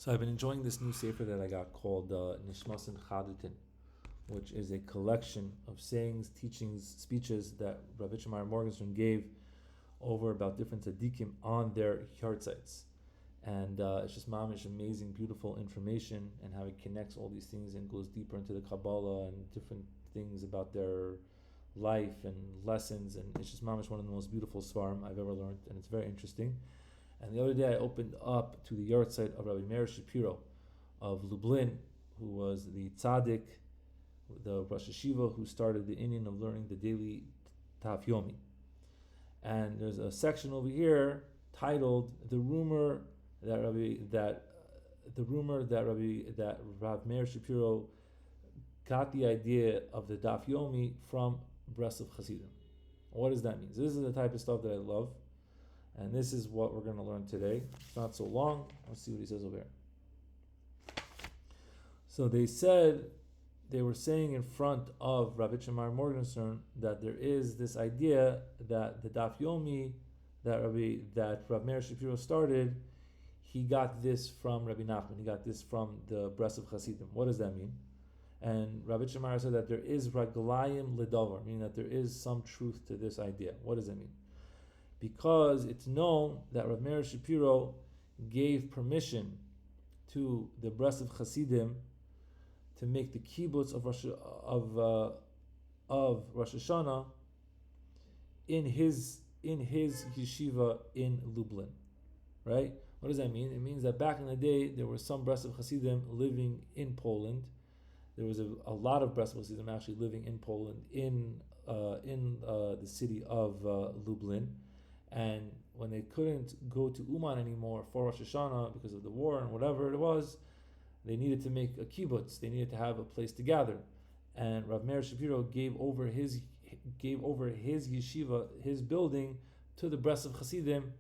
So I've been enjoying this new sefer that I got called Nishmasin Chadutin, which is a collection of sayings, teachings, speeches that Rebbe Nachman gave over about different tzaddikim on their yard sites. And it's just mamish amazing, beautiful information, and how he connects all these things and goes deeper into the Kabbalah and different things about their life and lessons. And it's just mamish one of the most beautiful svarim I've ever learned, and it's very interesting. And the other day I opened up to the yard site of Rav Meir Shapiro of Lublin, who was the tzaddik, the Rosh Yeshiva who started the Indian of learning the daily Daf Yomi. And there's a section over here titled "The rumor that Rav Meir Shapiro got the idea of the Daf Yomi from Breslov Chassidim." What does that mean? So this is the type of stuff that I love. And this is what we're going to learn today. It's not so long. Let's see what he says over here. So they were saying in front of Rabbi Chamar Morgenstern that there is this idea that the Daf Yomi that Rav Meir Shapiro started, he got this from Rebbe Nachman. He got this from the Breslov Chassidim. What does that mean? And Rabbi Chamar said that there is raglayim ledavar, meaning that there is some truth to this idea. What does that mean? Because it's known that Rav Meir Shapiro gave permission to the Breslov Chassidim to make the kibbutz of Rosh Hashanah in his yeshiva in Lublin, right? What does that mean? It means that back in the day there were some Breslov Chassidim living in Poland. There was a lot of Breslov Chassidim actually living in Poland in the city of Lublin. And when they couldn't go to Uman anymore for Rosh Hashanah because of the war and whatever it was, they needed to make a kibbutz. They needed to have a place to gather. And Rav Meir Shapiro gave over his yeshiva, his building, to the Breslov Chassidim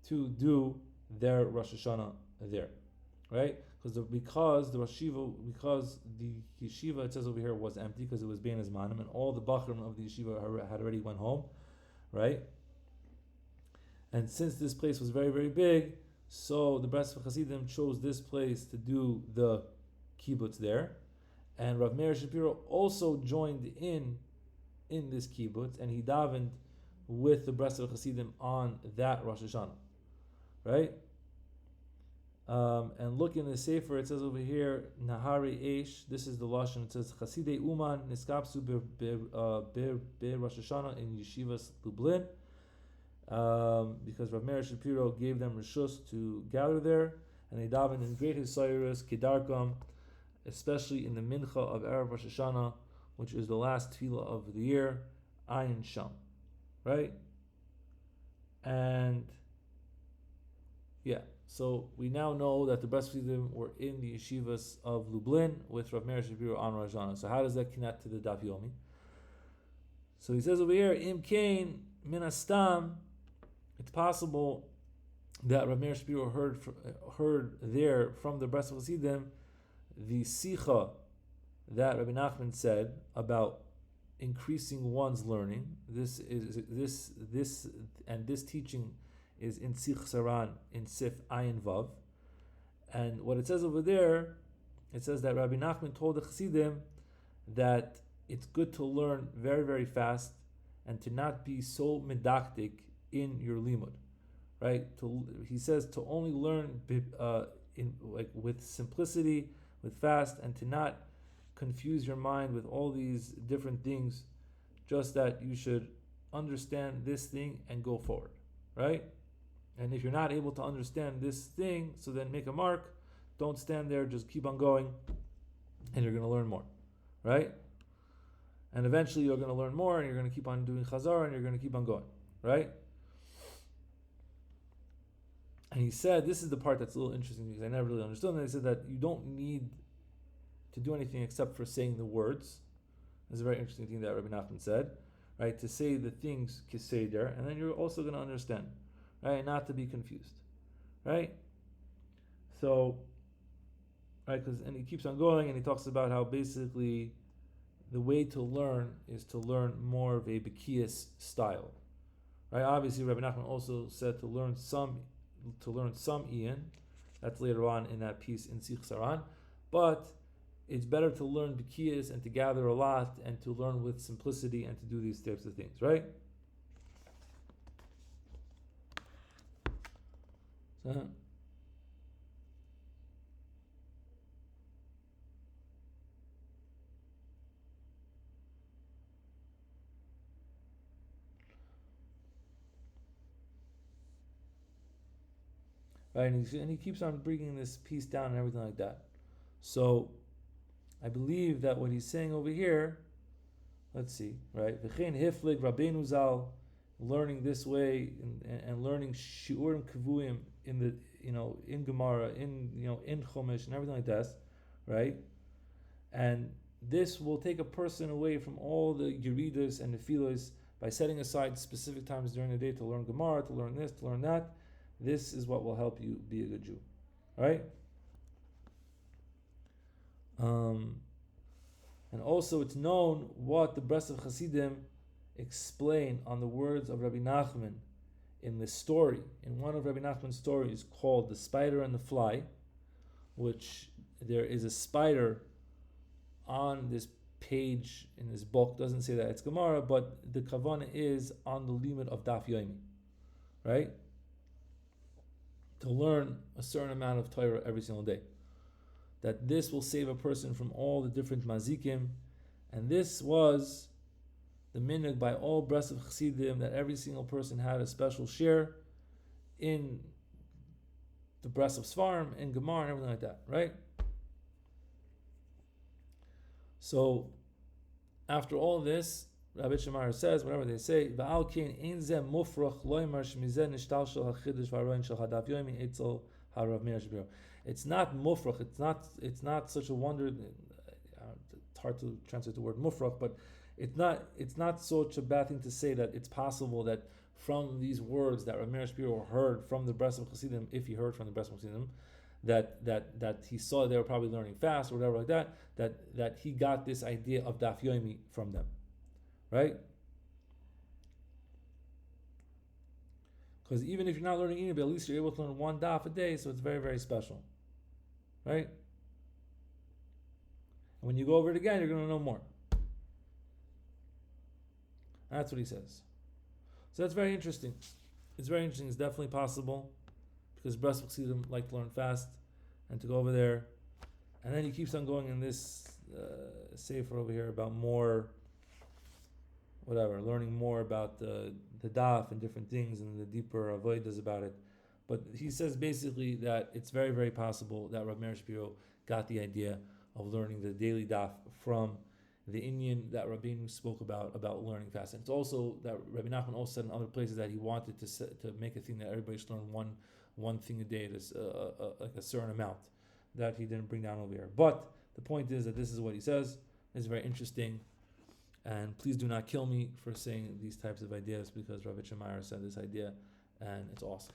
to do their Rosh Hashanah there, right? Because the yeshiva, it says over here, was empty because it was Bein Hazmanim, and all the bachrim of the yeshiva had already went home, right? And since this place was very, very big, so the Breslov Chassidim chose this place to do the kibbutz there. And Rav Meir Shapiro also joined in this kibbutz, and he davened with the Breslov Chassidim on that Rosh Hashanah, right? And look in the Sefer, it says over here, Nahari Eish, this is the Lashon, it says, Chassidei Uman niskapsu be Rosh Hashanah in Yeshivas Lublin, because Rav Meir Shapiro gave them rishus to gather there, and they davened in great Hisayrus, Kedarkam, especially in the Mincha of Erev Rosh Hashanah, which is the last tefillah of the year, Ayin Sham, right? And yeah, so we now know that the Breslov were in the yeshivas of Lublin with Rav Meir Shapiro on Rosh Hashanah. So how does that connect to the Daf Yomi? So he says over here, Im Kain Min Astam, it's possible that Rav Meir Shapiro heard there from the Breslov Chassidim the Sicha that Rebbe Nachman said about increasing one's learning. This teaching is in Sichos HaRan in Sif Ayin Vav. And what it says over there, it says that Rabbi Nachman told the Chassidim that it's good to learn very, very fast and to not be so medaktik in your limud, right? He says to only learn with simplicity, with fast, and to not confuse your mind with all these different things, just that you should understand this thing and go forward, right? And if you're not able to understand this thing, so then make a mark, don't stand there, just keep on going, and you're going to learn more, right? And eventually you're going to learn more, and you're going to keep on doing chazar, and you're going to keep on going, right? And he said, this is the part that's a little interesting because I never really understood, and he said that you don't need to do anything except for saying the words. This is a very interesting thing that Rebbe Nachman said, right? To say the things kiseder, and then you're also going to understand, right? Not to be confused, right? So, right, and he keeps on going, and he talks about how basically the way to learn is to learn more of a Bekiyas style, right? Obviously, Rebbe Nachman also said to learn some Ian, That's later on in that piece in Sichos HaRan. But it's better to learn B'kiyas and to gather a lot and to learn with simplicity and to do these types of things, right? So, right, and he keeps on bringing this piece down and everything like that. So I believe that what he's saying over here, let's see, right? V'chein hiflig Rabbeinu Zal, learning this way and learning shiurim kavuyim in the in Gemara, in in Chumash and everything like that, right? And this will take a person away from all the yeridas and the filos by setting aside specific times during the day to learn Gemara, to learn this, to learn that. This is what will help you be a good Jew, right? And also it's known what the Breslov Chassidim explain on the words of Rabbi Nachman in the story. In one of Rabbi Nachman's stories called The Spider and the Fly, which there is a spider on this page in this book. Doesn't say that it's Gemara, but the kavanah is on the limit of Daf Yomi, right? To learn a certain amount of Torah every single day. That this will save a person from all the different mazikim, and this was the minhag by all Breslov Chassidim, that every single person had a special share in the Breslov Svarim, in Gemara, and everything like that, right? So, after all this, Rabbi Shapiro says, whatever they say, V'al kein ein zeh mufrach loymar shmizeh nishtal shel hachidush v'haroin shel Daf Yomi etzel Rav Meir Shapiro. It's not mufrach. It's not such a wonder. It's hard to translate the word mufrach, but it's not such a bad thing to say that it's possible that from these words that Rav Meir Shapiro heard from the Breslov Chassidim, if he heard from the Breslov Chassidim, that he saw they were probably learning fast or whatever like that he got this idea of Daf Yomi from them, right? Because even if you're not learning English, at least you're able to learn one daf a day, so it's very, very special, right? And when you go over it again, you're going to know more. That's what he says. So that's very interesting. It's very interesting. It's definitely possible, because Breslov Chassidim like to learn fast and to go over there. And then he keeps on going in this sefer over here about more, learning more about the daf and different things and the deeper avodas about it. But he says basically that it's very, very possible that Rav Meir Shapiro got the idea of learning the daily daf from the Inyan that Rabbeinu spoke about learning fast. And it's also that Rebbe Nachman also said in other places that he wanted to make a thing that everybody should learn one thing a day, like a certain amount, that he didn't bring down over here. But the point is that this is what he says. It's very interesting. And please do not kill me for saying these types of ideas, because Rabbi Shapiro said this idea, and it's awesome.